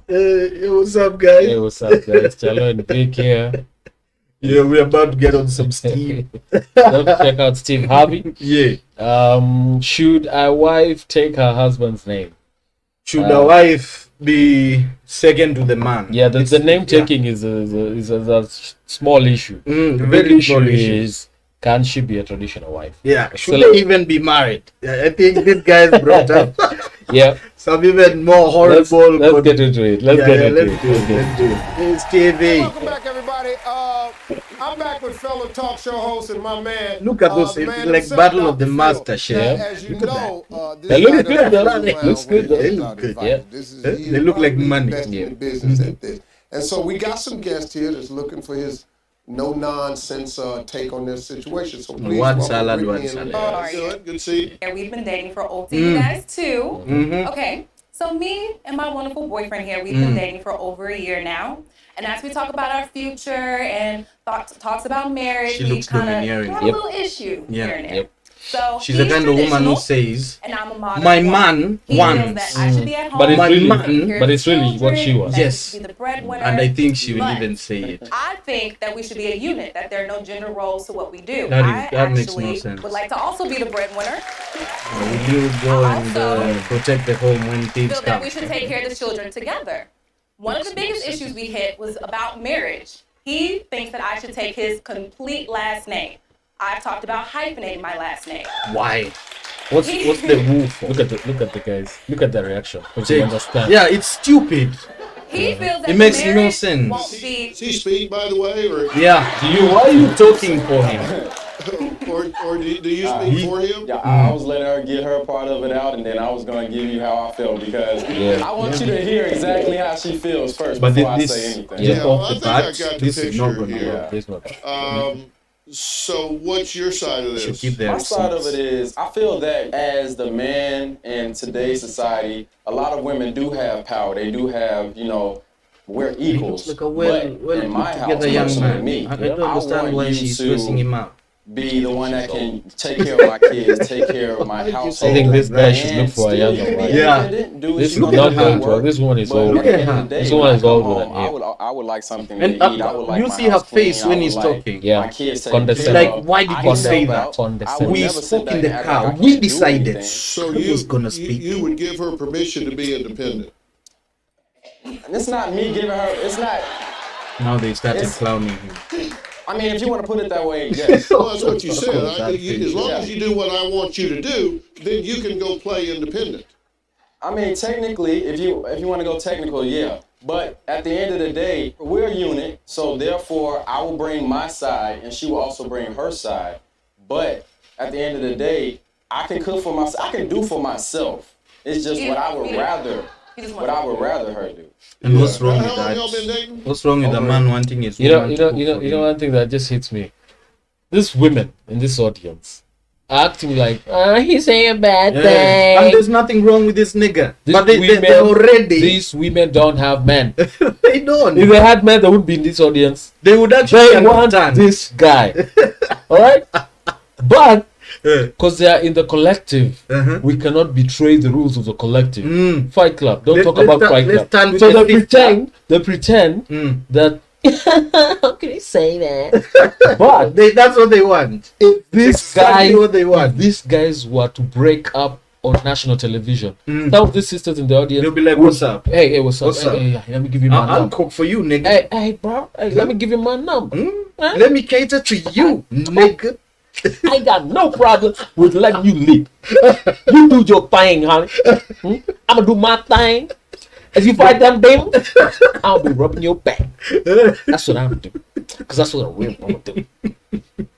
What's up, guys? Hey, what's up, guys? Kyalo and Vic here. Yeah, we're about to get on some Steve. Don't check out Steve Harvey. Yeah. Should a wife take her husband's name? Should a wife be second to the man? Yeah, the name taking is a small issue. The very big small issue issue. is, can she be a traditional wife? Yeah. Should they even be married? I think this guy's brought up Yeah. some even more horrible. Let's get into it. Let's get into Let's do it. It's TV. Welcome back, everybody. I'm back with fellow talk show host and my man. Look at those. It's man like himself, Battle of the Dr. Master Phil. Chef. Now, as you Look at know, They this look guy good, though. doesn't fool Looks around good, though. with They his look good. Yeah. This is, They he's look like probably money. investing in business at this. And so we got some guests here that's looking for his no-nonsense take on this situation. So please One welcome salad, Brittany one and- salad. Good to see you. And we've been dating for over you guys too. Mm-hmm. Okay, so me and my wonderful boyfriend here, we've been dating for over a year now. And as we talk about our future and talks about marriage, She we looks kind domineering. of have a little issue Yeah. here and there. Yep. So She's the he's kind of woman who traditional, says, and I'm a modern "My woman. man He feels wants." that I should be at home. But it's My really, man- but it's really what she wants. that he Yes. should be the breadwinner. And I think she will But even say it. I think that we should be a unit, that there are no gender roles to what we do. That makes no actually sense. would like to also be the breadwinner. Will you go and Also, protect the home when things Feel that come? we should take care of the children together. One of the biggest issues we hit was about marriage. He thinks that I should take his complete last name. I've talked about hyphenating my last name. Why? What's the woo for? Look at the guys. Look at the reaction. Because you understand. Yeah, it's stupid. He feels that It makes the no marriage sense. won't be. Is he speak, by the way, or Yeah. Why are you talking for him? or do you speak for him? Yeah, I was letting her get her part of it out, and then I was going to give you how I feel because I want you to hear exactly how she feels first But before I this, say anything. just Yeah, well, off I the think I bat, got the this is not picture going to here. work. It's not. So what's your side of Should this? keep their My side of receipts. it is, I feel that as the man in today's society, a lot of women do have power. They do have, we're equals. Like a but in my put house, together young personally, man. me, I don't understand want why you she's to stressing him out. be the one that can take care of my kids, take care of my household. I think this guy should and look for a still younger you can be wife. Yeah. independent, do what This is you Look not at want to her. going do, to work. This one is but old. at the end of the day, This when one I is come old home, with it. I would like something And to eat. I would like you my see her house clean. face I when would he's like talking. Yeah. my kids taken Condescending. care Like, of. why did I you can say help that? out. I would Condescending. We never sit spoke back in the and act car. like I We can't do decided. anything. So Who's gonna speak? You would give her permission to be independent. And it's not me giving her. It's not. Now they started It's- clowning him. I mean, if you want to put it that way, yes. Well, that's what you said. That As long as you do what I want you to do, then you can go play independent. I mean, technically, if you want to go technical, yeah. But at the end of the day, we're a unit, so therefore, I will bring my side, and she will also bring her side. But at the end of the day, I can cook for myself. I can do for myself. It's just what I would rather. What I would rather her do. And what's wrong with How long y'all been that? dating? What's wrong with a man wanting his You know, woman you to know, cook you know, for you know. him? One thing that just hits me: these women in this audience are acting like, he's saying bad Yeah. things. And there's nothing wrong with this nigga. These But they already, these women don't have men. they don't. If they had men, they would be in this audience. They would actually They want understand. this guy. All right, but Yeah. because they are in the collective, Uh-huh. we cannot betray the rules of the collective. Mm. Fight Club. Don't Let- talk let's about sta- Fight let's Club. stand with So the they sister. pretend Mm. that. How can you say that? But That's what they want. if this Exactly guy, what they want. if these guys were to break up on national television, Mm. some of these sisters in the audience, They'll be like, would- "What's up? Hey, what's up? What's up? Hey, let me give you my I'll number. cook for you, nigga. Hey, bro. Hey, let me give you my number. Mm? Huh? Let me cater to you, nigga. I got no problem with letting you live. You do your thing, honey. I'm gonna do my thing. As you fight them demons, I'll be rubbing your back. That's what I'm doing. Because that's what a real woman do.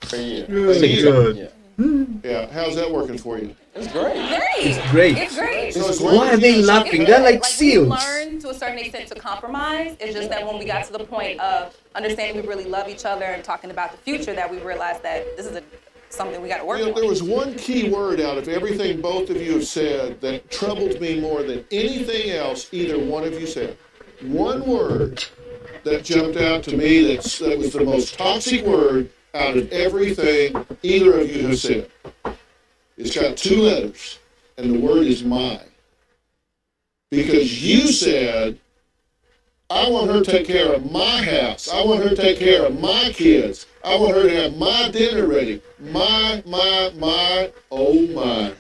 For you. Good. Yeah. Yeah. How's that working for you? It's great. Great. Great. It's great. So it's Why are they working? laughing? It's They're good. like We seals. learned to a certain extent to compromise. It's just that when we got to the point of understanding we really love each other and talking about the future, that we realized that this is something we got to work You know, on. there was one key word out of everything both of you have said that troubled me more than anything else either one of you said. One word that jumped out to me that was the most toxic word out of everything either of you have said. It's got two letters, and the word is my. Because you said I want her to take care of my house. I want her to take care of my kids. I want her to have my dinner ready. My, oh my.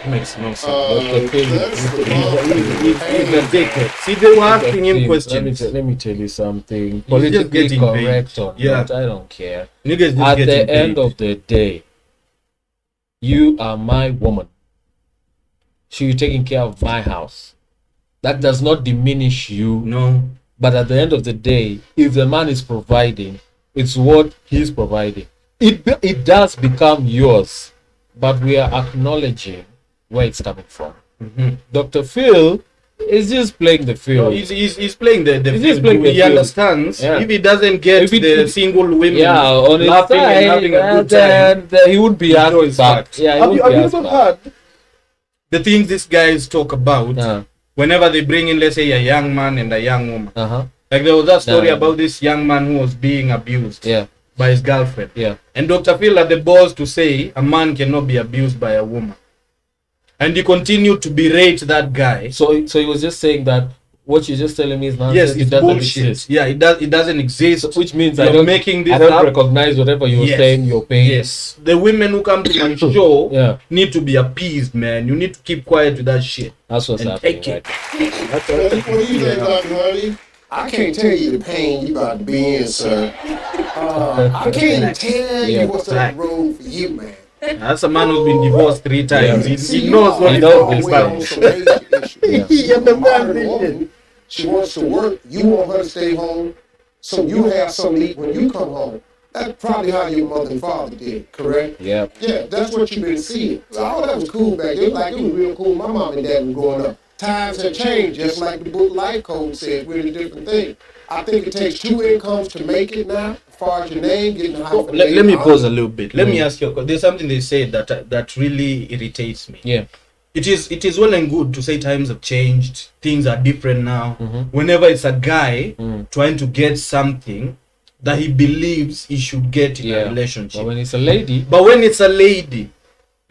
Makes no sense. That's the problem. He's addicted. See, they were asking him questions. Let me tell you something. just Politically getting correct paid. or Yeah. not, I don't care. Niggas just At getting the paid. end of the day, you are my woman. So you're taking care of my house. That does not diminish you. No. But at the end of the day, if the man is providing, it's what he's providing. It does become yours, but we are acknowledging where it's coming from. Dr. Phil is just playing the field. No, he's playing the He's just field. playing the He field. understands. Yeah. If he doesn't get If it- the single women Yeah, on his laughing side, and having a good time, then he would be the show asked is back. fucked. Yeah, he have would you, be have you asked ever back. heard the things these guys talk about whenever they bring in, let's say, a young man and a young woman? Like there was that story No. about this young man who was being abused Yeah, by his girlfriend. yeah. And Dr. Phil had the balls to say a man cannot be abused by a woman. And he continued to berate that guy. So he was just saying that what you're just telling me is nonsense. Yes, it it's doesn't bullshit. exist. Yeah, it doesn't exist. Which means You're making this I don't up. recognize whatever you're Yes. saying. You're paying. Yes, the women who come to my show Yeah. need to be appeased, man. You need to keep quiet with that shit. That's what's And happening. take it. Right? What do you think, Dr. Hardy? I can't tell you the pain you about to be in, sir. I can't tell Yeah. you what's on the road for you, man. That's a man who's been divorced 3 times. Yeah. He knows what He he's knows talking this about. on some major issues. He You understands hired a this shit. woman, she wants to work, you want her to stay home, so you have something to eat when you come home. That's probably how your mother and father did, correct? Yeah. Yeah, that's what you've been seeing. So all that was cool back then. Like, it was real cool. My mom and dad was growing up. Times have changed, just like the book Life Code says, we're in a different thing. I think it takes 2 incomes to make it now, as far as your name, getting the Oh, hyphenated. let me pause a little bit. Let me ask you. There's something they said that really irritates me. Yeah. It is well and good to say times have changed, things are different now. Whenever it's a guy trying to get something that he believes he should get in a relationship, But when it's a lady, when it's a lady,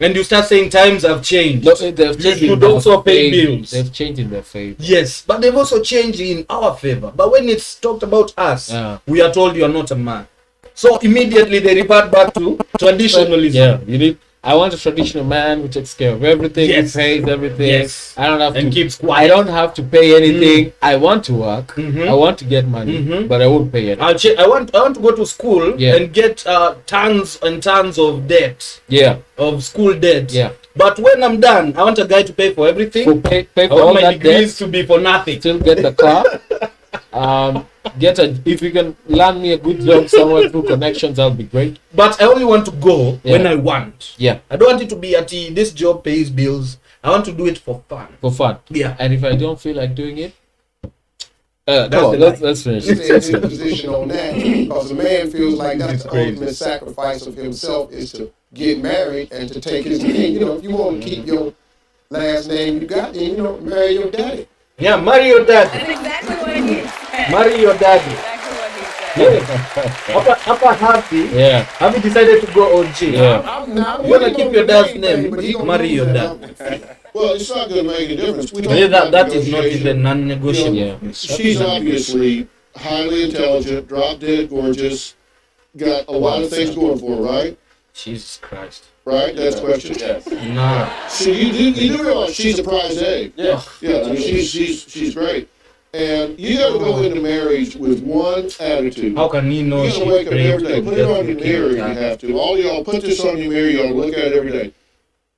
and you start saying times have changed, no, they've you changed in should their also pay favor. bills. They've changed in their favor. Yes, but they've also changed in our favor. But when it's talked about us, we are told you are not a man. So immediately they revert back to traditionalism. Yeah, you need. I want a traditional man who takes care of everything, Yes. who pays everything. Yes. I don't have And to. keeps I quiet. don't have to pay anything. I want to work. I want to get money, but I won't pay it. I want to go to school Yeah. and get tons and tons of debt, Yeah, of school debt. Yeah. But when I'm done, I want a guy to pay for everything. so pay I for all want my that degrees debt. to be for nothing. Still get the car. If you can land me a good job somewhere through connections, that'll be great. But I only want to go when I want. Yeah, I don't want it to be at this job pays bills. I want to do it for fun. for fun. Yeah. And if I don't feel like doing it, That's come on, the let's finish. Stay in his position on that, because the man feels like that's It's the crazy. ultimate sacrifice of himself is to get married and to take his name. You know, if you want to keep your last name you got, then, you know, marry your daddy. Yeah, marry your daddy. That's exactly what he said. Marry your daddy. Exactly what he said. Upper Harvey, Yeah, have you decided to go OG? Yeah. I'm You wanna keep your dad's name, but he gonna marry lose your that. dad. Well, it's not going to make a difference. We talked Yeah, about that is not negotiation. even non-negotiable. Yeah. She's obviously highly intelligent, drop dead gorgeous, got a lot of things going for her, right? Jesus Christ. Right? That's the question. Yes. Nah. So you do realize she's a prize egg. Yeah. Yeah, I mean, she's great. And you got to go into marriage with one attitude. How can he know You she gotta wake up prayed every day. to Put it get on the your mirror if you kid? have to. All y'all put this on your mirror. You ought to look at it every day.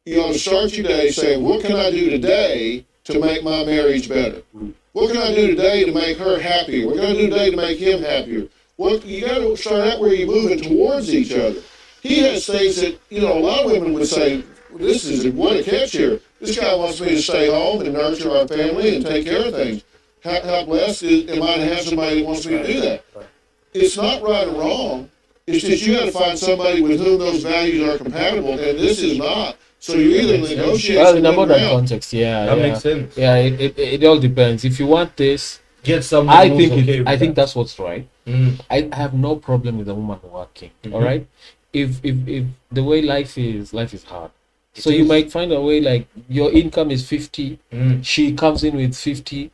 You ought to start your day saying, "What can I do today to make my marriage better? What can I do today to make her happier? What can I do today to make him happier?" What you got to start out where you're moving towards each other. He has things that a lot of women would say, "This is what a catch here. This guy wants me to stay home and nurture our family and take care of things. How blessed am I to have somebody that wants me to do that?" It's not right or wrong. It's just you got to find somebody with whom those values are compatible, and this is not. So you either negotiate. well, in a some modern ground. context, yeah, That yeah. makes sense. Yeah, it all depends. If you want this, Get someone I who's think okay with I think that. that's what's right. Mm. I have no problem with a woman working. All right, if the way life is hard. So you might find a way like your income is 50, she comes in with 50.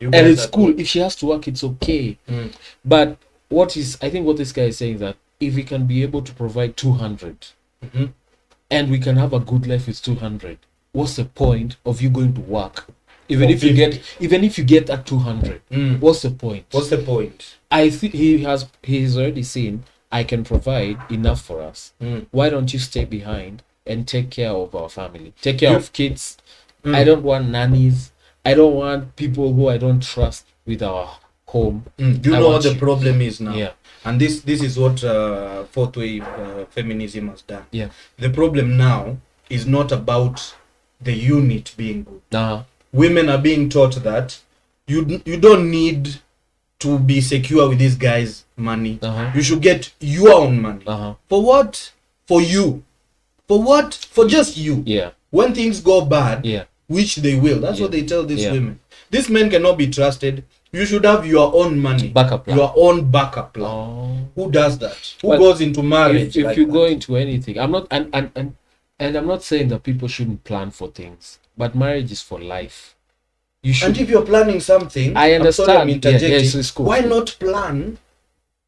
You And guys it's are cool. good. If she has to work, it's okay. Mm. But I think what this guy is saying is that if we can be able to provide 200 Mhm. and we can have a good life with 200, what's the point of you going to work? Even For if you 50. get that 200, what's the point? What's the point? I think he's already seen I can provide enough for us. Why don't you stay behind and take care of our family? Take care of kids. I don't want nannies. I don't want people who I don't trust with our home. Do you I know what want the you. problem is now? Yeah. And this is what fourth wave feminism has done. Yeah. The problem now is not about the unit being good. Nah. Women are being taught that you don't need to be secure with this guy's money. You should get your own money. For what? For you. For what? For just you. Yeah. When things go bad, Yeah. which they will, that's Yeah. what they tell these Yeah. women. These men cannot be trusted. You should have your own money. Backup plan. Your own backup plan. Oh. Who does that? Who Well, goes into marriage? If like you that? go into anything, I'm not and I'm not saying that people shouldn't plan for things, but marriage is for life. You should. And if you're planning something, I I'm sorry, I'm understand. interjecting. Yeah, it's cool. Why not plan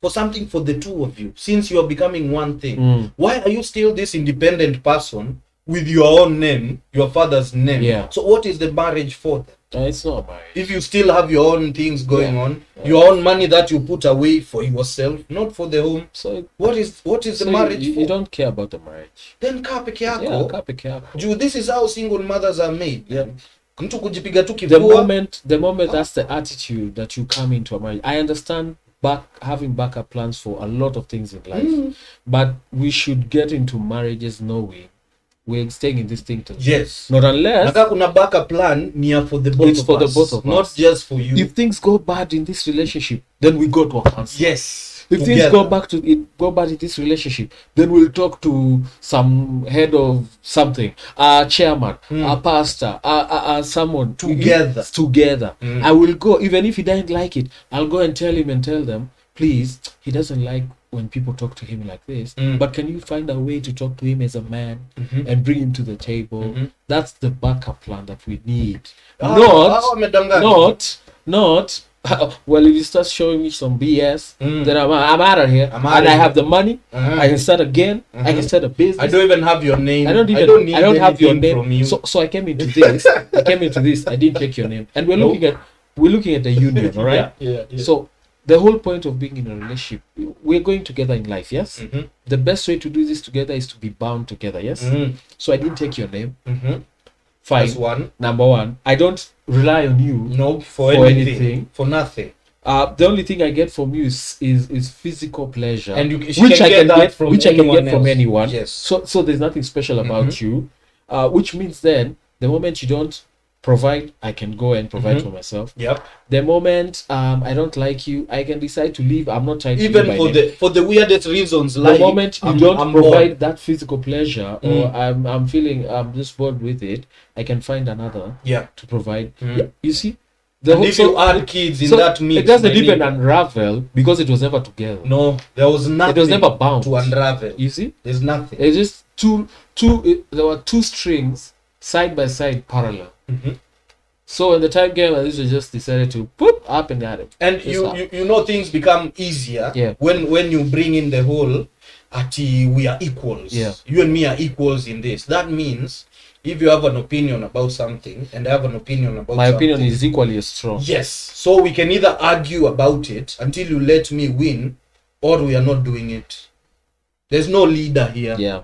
for something for the two of you? Since you are becoming one thing, why are you still this independent person with your own name, your father's name? Yeah. So what is the marriage for then? It's not marriage. If you still have your own things going Yeah. on, your own money that you put away for yourself, not for the home, So what is so the marriage you, for? you don't care about the marriage. Then kaa peke yako. Yeah, kaa peke yako. Juu, this is how single mothers are made. Yeah. Mtu kujipiga tu The kifua. moment that's the attitude that you come into a marriage. I understand having backup plans for a lot of things in life, but we should get into marriages knowing we're staying in this thing together. Yes. Not unless Naka kuna backup plan near for the both It's of for the us, both of not us. just for you. if things go bad in this relationship, then we go to a counselor. Yes. If things together. go bad in this relationship, then we'll talk to some head of something, chairman, a pastor, someone together. I will go, even if he doesn't like it, I'll go and tell them, please, he doesn't like when people talk to him like this, but can you find a way to talk to him as a man and bring him to the table? That's the backup plan that we need. Not well, if you start showing me some BS, then I'm out of here. I'm outta and I here. have the money. I can start again. I can start a business. I don't even have your name. I don't need have your anything from name. you. So I came into this. I didn't take your name. And we're looking at the union, all right? Yeah. So the whole point of being in a relationship, we're going together in life, yes? The best way to do this together is to be bound together, yes? So I didn't take your name. Fine. That's one. Number one, I don't rely on you. No, for anything. For nothing. The only thing I get from you is physical pleasure, And which I can get from anyone. Yes. So there's nothing special about you, which means then the moment you don't provide, I can go and provide for myself. Yep. The moment I don't like you, I can decide to leave. I'm not trying to Even leave for the weirdest reasons, the like moment you I'm don't bored. provide that physical pleasure, or I'm feeling I'm just bored with it, I can find another Yeah. to provide. Yeah, you see, And if you add kids in that mix, it doesn't my even nigga. unravel because it was never together. No, there was nothing. It was never bound to unravel. You see, There's nothing. it's just there were two strings side by side parallel. So when the time came, and this was just decided to put up and at it. And you know things become easier when you bring in the whole we are equals. Yeah. You and me are equals in this. That means if you have an opinion about something and I have an opinion about My something, opinion is equally as strong. yes. So we can either argue about it until you let me win, or we are not doing it. There's no leader here. Yeah.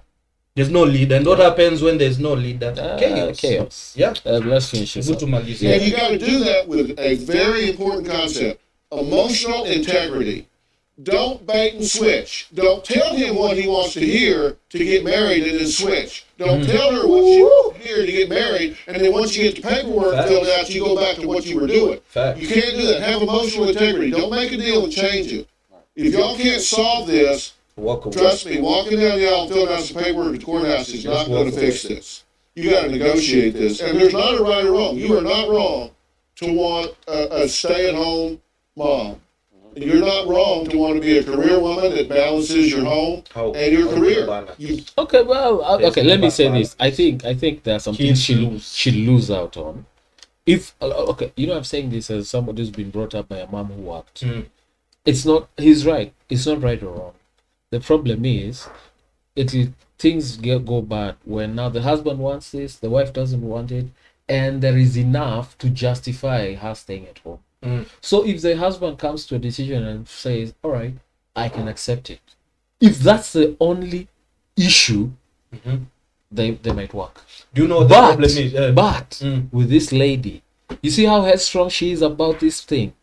There's no leader. And what happens when there's no leader? Chaos. Yeah. Let's finish this. Good up. to Malaysia. And you got to do that with a very important concept: emotional integrity. Don't bait and switch. Don't tell him what he wants to hear to get married and then switch. Don't tell her what she wants to hear to get married, and then once you get the paperwork filled out, you go back to what you were doing. Facts. You can't do that. Have emotional integrity. Don't make a deal and change it. If y'all can't solve this, Walk away. trust me, walking down the aisle and filling out some paperwork at the courthouse is not going to fix this. You got to negotiate this. And there's not a right or wrong. You are not wrong to want a stay-at-home mom. You're not wrong to want to be a career woman that balances your home and your career. Okay, well, okay. Let me say this. I think there are some things Kids she'll lose out on. if okay, I'm saying this as somebody who's been brought up by a mom who worked. It's not. He's right. It's not right or wrong. The problem is, things go bad when now the husband wants this, the wife doesn't want it, and there is enough to justify her staying at home. So if the husband comes to a decision and says, "All right, I can accept it," if that's the only issue, they might work. Do you know what the problem is? But with this lady, you see how headstrong she is about this thing.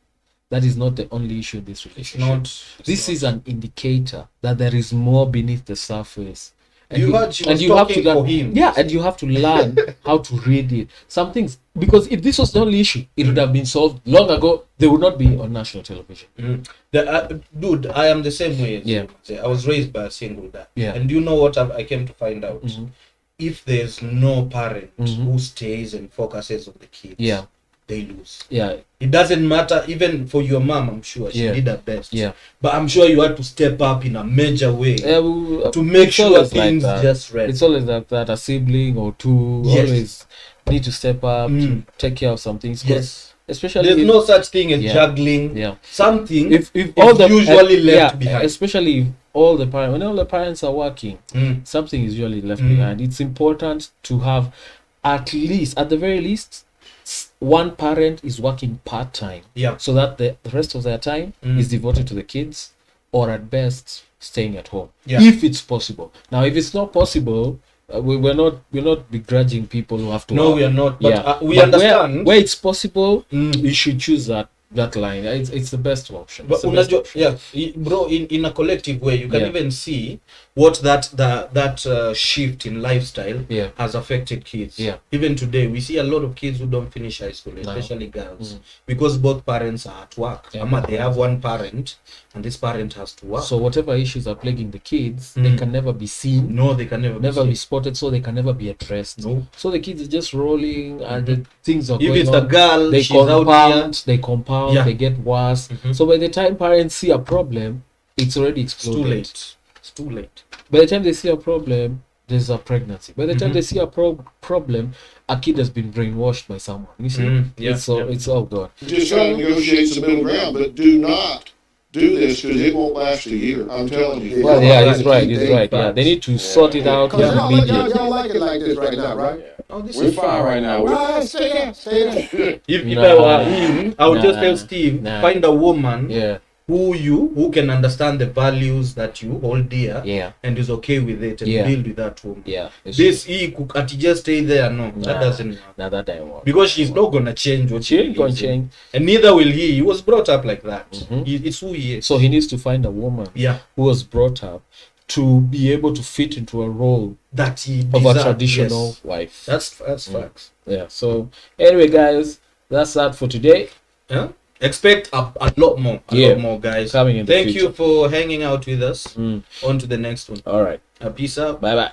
That is not the only issue in this relationship. This is an indicator that there is more beneath the surface. And you have to learn, and you have to learn how to read it. Some things, because if this was the only issue, it would have been solved long ago. They would not be on national television. Dude, I am the same way. I was raised by a single dad. And you know what I came to find out? If there's no parent who stays and focuses on the kids, they lose. It doesn't matter, even for your mom, I'm sure she did her best. But I'm sure you had to step up in a major way to make sure things just right. It's always like that. A sibling or two always need to step up to take care of some things. Especially there's no such thing as juggling. Something if all the usually left behind. Especially if when all the parents are working, something is usually left behind. It's important to have at the very least, one parent is working part-time, so that the rest of their time is devoted to the kids, or at best staying at home, if it's possible. Now, if it's not possible, we're not begrudging people who have to work. We are not, but we understand where it's possible. You should choose that line. It's the best option. But bro, in a collective way, you can even see what that shift in lifestyle has affected kids. Even today, we see a lot of kids who don't finish high school, especially girls, because both parents are at work. They have one parent, and this parent has to work. So whatever issues are plaguing the kids, they can never be seen. No, they can never be spotted. So they can never be addressed. No. So the kids are just rolling, and the things are going on. If it's a girl, they compound. They get worse. So by the time parents see a problem, it's already exploded. It's too late. By the time they see a problem, there's a pregnancy. By the time they see a problem, a kid has been brainwashed by someone. You see, it's all gone. Just try to negotiate some middle ground, but do not do this because it won't last a year. I'm telling you. Well, he's right. Yeah, they need to sort it out immediately. Y'all like it like this right now, right? We're fine right now. Stay there. If I were him, I would just tell Steve, find a woman who can understand the values that you hold dear and is okay with it and deal with that woman. Just stay there. No, that doesn't work. That doesn't work. Because she's not gonna change what she ain't gonna change. And neither will he. He was brought up like that. It's who he is. So he needs to find a woman who was brought up to be able to fit into a role that he of a traditional wife. That's facts. Yeah. So anyway, guys, that's that for today. Expect a lot more. A lot more, guys. Coming in the Thank future. you for hanging out with us. On to the next one. All right. Peace out. Bye bye.